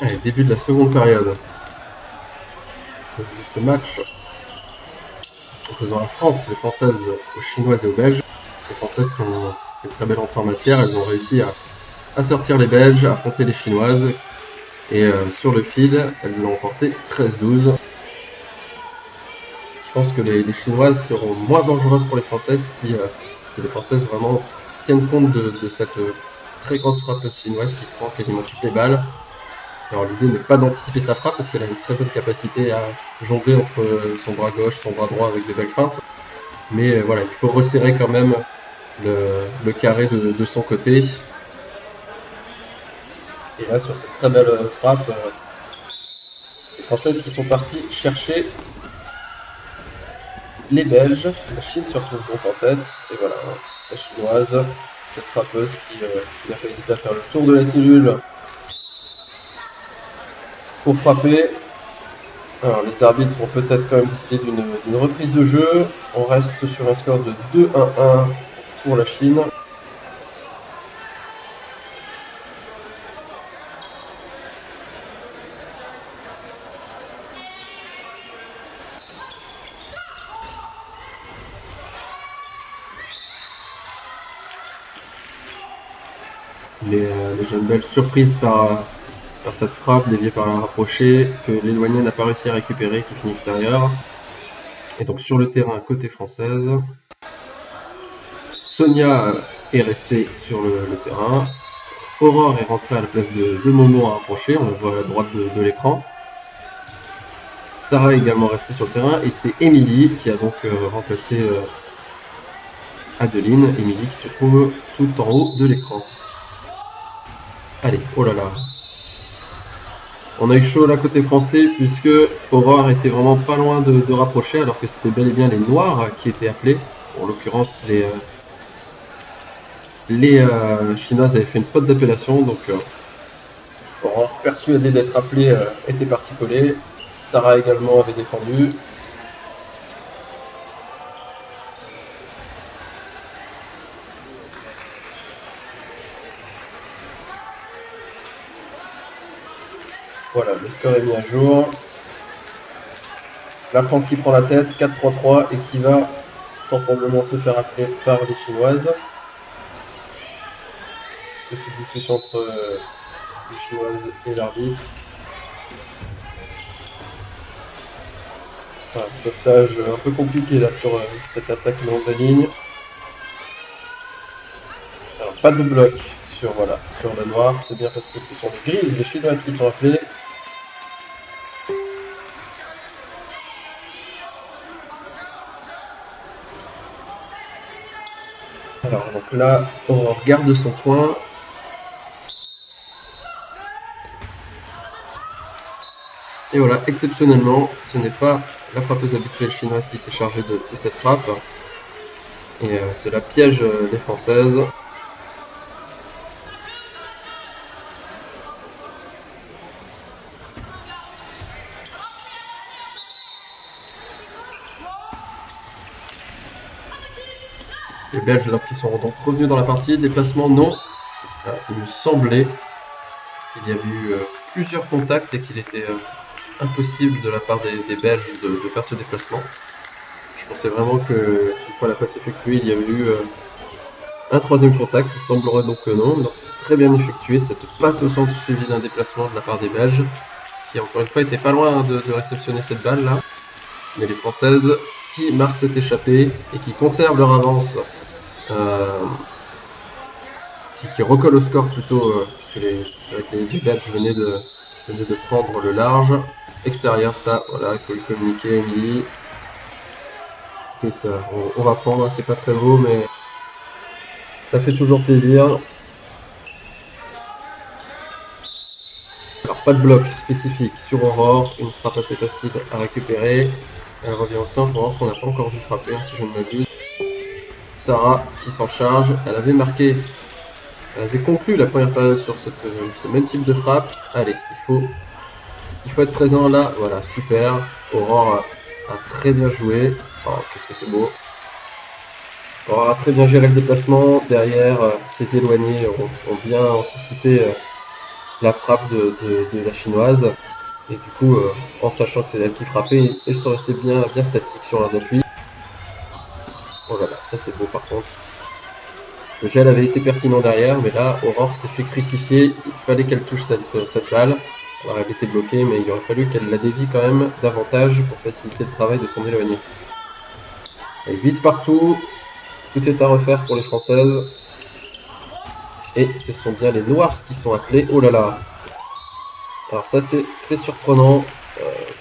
Allez, début de la seconde période de ce match opposant la France, les Françaises aux Chinoises et aux Belges. Les Françaises qui ont fait une très belle entrée en matière, elles ont réussi à sortir les Belges, à affronter les Chinoises. Et sur le fil, elles l'ont emporté 13-12. Je pense que les Chinoises seront moins dangereuses pour les Françaises si les Françaises vraiment tiennent compte de cette très grosse frappeuse chinoise qui prend quasiment toutes les balles. Alors l'idée n'est pas d'anticiper sa frappe parce qu'elle a une très bonne capacité à jongler entre son bras gauche, son bras droit avec de belles feintes. Mais voilà, il faut resserrer quand même le carré de son côté. Et là, sur cette très belle frappe, les Françaises qui sont parties chercher les Belges. La Chine se retrouve donc en tête. Et voilà, la Chinoise, cette frappeuse qui n'a pas hésité à faire le tour de la cellule pour frapper. Alors les arbitres vont peut-être quand même décider d'une reprise de jeu. On reste sur un score de 2-1-1 pour la Chine. Les jeunes Belges surprises par cette frappe déviée par un rapproché que l'éloigné n'a pas réussi à récupérer, qui finit extérieur. Et donc sur le terrain côté française, Sonia est restée sur le terrain. Aurore est rentrée à la place de Momo à rapprocher, on le voit à la droite de l'écran. Sarah est également restée sur le terrain et c'est Émilie qui a donc remplacé Adeline. Émilie qui se trouve tout en haut de l'écran. Allez, oh là là. On a eu chaud là côté français puisque Aurore était vraiment pas loin de rapprocher alors que c'était bel et bien les Noirs qui étaient appelés. En l'occurrence les Chinoises avaient fait une faute d'appellation donc Aurore persuadée d'être appelée était partie coller. Sarah également avait défendu. Voilà, le score est mis à jour. La France qui prend la tête, 4-3-3 et qui va probablement se faire appeler par les Chinoises. Petite discussion entre les Chinoises et l'arbitre. Voilà, sauvetage un peu compliqué là sur cette attaque long de ligne. Alors, pas de bloc sur le noir, c'est bien parce que ce sont les grises, les Chinoises qui sont appelées. Alors donc là, on regarde son point. Et voilà, exceptionnellement, ce n'est pas la frappeuse habituelle chinoise qui s'est chargée de cette frappe. Et cela piège les Françaises. Les Belges alors qu'ils sont donc revenus dans la partie, déplacement non. Il me semblait qu'il y avait eu plusieurs contacts et qu'il était impossible de la part des Belges de faire ce déplacement. Je pensais vraiment qu'une fois la passe effectuée, il y avait eu un troisième contact. Il semblerait donc que non. Donc c'est très bien effectué cette passe au centre suivie d'un déplacement de la part des Belges, qui encore une fois était pas loin de réceptionner cette balle là. Mais les Françaises qui marquent cette échappée et qui conservent leur avance, qui recollent au score plutôt, puisque c'est vrai que les Belges venaient de prendre le large. Extérieur, ça, voilà, il faut le communiquer, Émilie. Écoutez, ça, on va prendre, c'est pas très beau, mais ça fait toujours plaisir. Alors, pas de bloc spécifique sur Aurore, une frappe assez facile à récupérer. Elle revient au centre, Aurore qu'on n'a pas encore vu frapper, si je ne m'abuse. Sarah qui s'en charge, elle avait conclu la première période sur ce même type de frappe. Allez, il faut être présent là, voilà, super. Aurore a très bien joué. Oh, qu'est-ce que c'est beau. Aurore a très bien géré le déplacement. Derrière, ses éloignés ont bien anticipé la frappe de la chinoise. Et du coup, en sachant que c'est elle qui frappait, elles sont restées bien statiques sur leurs appuis. Oh là là, ça c'est beau par contre. Le gel avait été pertinent derrière, mais là, Aurore s'est fait crucifier. Il fallait qu'elle touche cette balle. Alors elle était bloquée, mais il aurait fallu qu'elle la dévie quand même davantage pour faciliter le travail de son éloigné. Elle est vite partout. Tout est à refaire pour les Françaises. Et ce sont bien les Noirs qui sont appelés. Oh là là. Alors ça c'est très surprenant.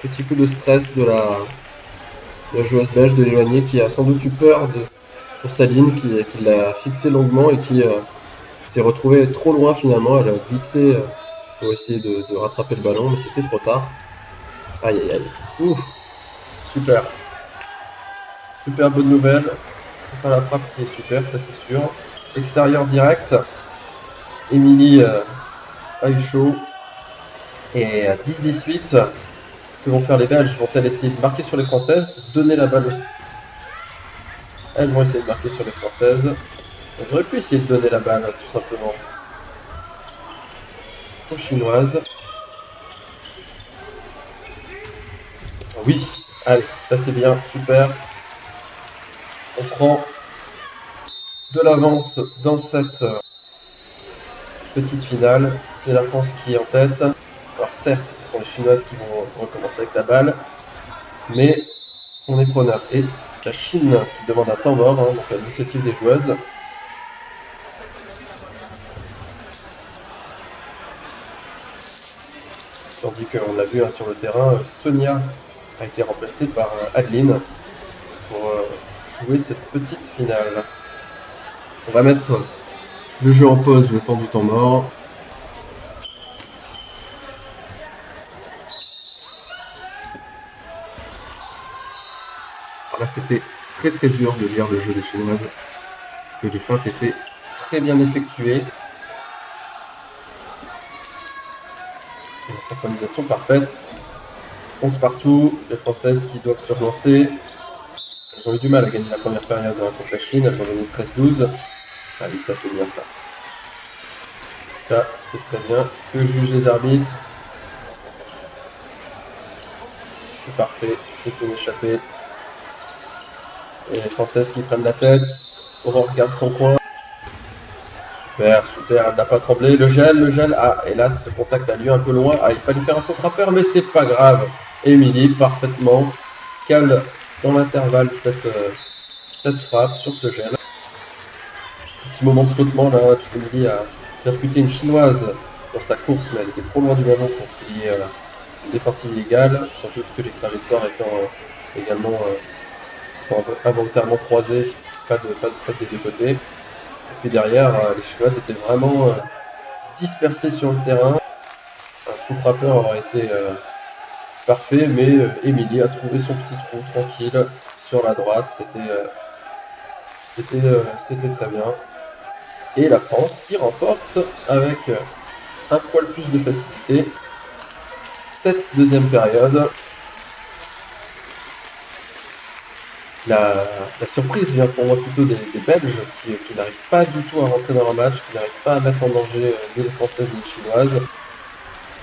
Petit coup de stress de la joueuse belge de l'éloigné qui a sans doute eu peur pour Saline, qui l'a fixé longuement et qui s'est retrouvée trop loin finalement. Elle a glissé pour essayer de rattraper le ballon, mais c'était trop tard. Aïe aïe aïe. Ouf. Super. Super bonne nouvelle. C'est pas la frappe qui est super, ça c'est sûr. Extérieur direct. Émilie a eu chaud. Et à 10-18, que vont faire les Belges? Vont-elles essayer de marquer sur les Françaises, de donner la balle aux... Elles vont essayer de marquer sur les Françaises. J'aurais pu essayer de donner la balle, tout simplement, aux Chinoises. Oui, allez, ça c'est bien, super. On prend de l'avance dans cette petite finale. C'est la France qui est en tête. Alors certes, ce sont les Chinoises qui vont recommencer avec la balle, mais on est preneur. Et la Chine qui demande un temps mort, donc à l'initiative des joueuses. Tandis qu'on l'a vu sur le terrain, Sonia a été remplacée par Adeline pour jouer cette petite finale. On va mettre le jeu en pause le temps du temps mort. Alors là, c'était très dur de lire le jeu des Chinoises, parce que les feintes étaient très bien effectuées. Et la synchronisation parfaite. 11 partout, les Françaises qui doivent se relancer. Elles ont eu du mal à gagner la première période contre la Chine, elles ont gagné 13-12. Ah oui, ça c'est bien ça. Ça, c'est très bien. Que jugent les arbitres? C'est parfait, c'est une échappée. Et les Françaises qui prennent la tête. Aurore regarde son coin. Super, Souter, elle n'a pas tremblé. Le gel. Ah, hélas, ce contact a lieu un peu loin. Ah, il fallait faire un faux frappeur, mais c'est pas grave. Émilie, parfaitement, cale dans l'intervalle cette frappe sur ce gel. Petit moment de flottement là, parce qu'Émilie a percuté une chinoise dans sa course, mais elle était trop loin du ballon pour qu'il y ait une défensive illégale, surtout que les trajectoires étant également involontairement croisées, pas de faute des deux côtés. Et puis derrière, les chinoises étaient vraiment dispersées sur le terrain. Un coup frappeur aurait été parfait, mais Émilie a trouvé son petit trou tranquille sur la droite. C'était très bien. Et la France qui remporte avec un poil plus de facilité cette deuxième période. La surprise vient pour moi plutôt des Belges qui n'arrivent pas du tout à rentrer dans un match, qui n'arrivent pas à mettre en danger ni les Françaises ni les Chinoises.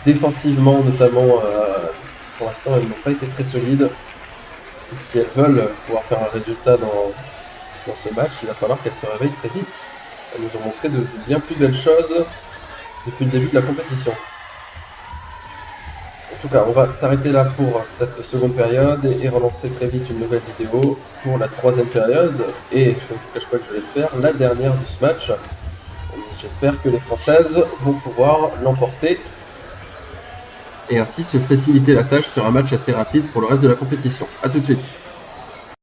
Défensivement notamment, pour l'instant elles n'ont pas été très solides. Et si elles veulent pouvoir faire un résultat dans ce match, il va falloir qu'elles se réveillent très vite. Elles nous ont montré de bien plus belles choses depuis le début de la compétition. En tout cas, on va s'arrêter là pour cette seconde période et relancer très vite une nouvelle vidéo pour la troisième période. Et je ne vous cache pas que je l'espère, la dernière de ce match. J'espère que les Françaises vont pouvoir l'emporter et ainsi se faciliter la tâche sur un match assez rapide pour le reste de la compétition. A tout de suite.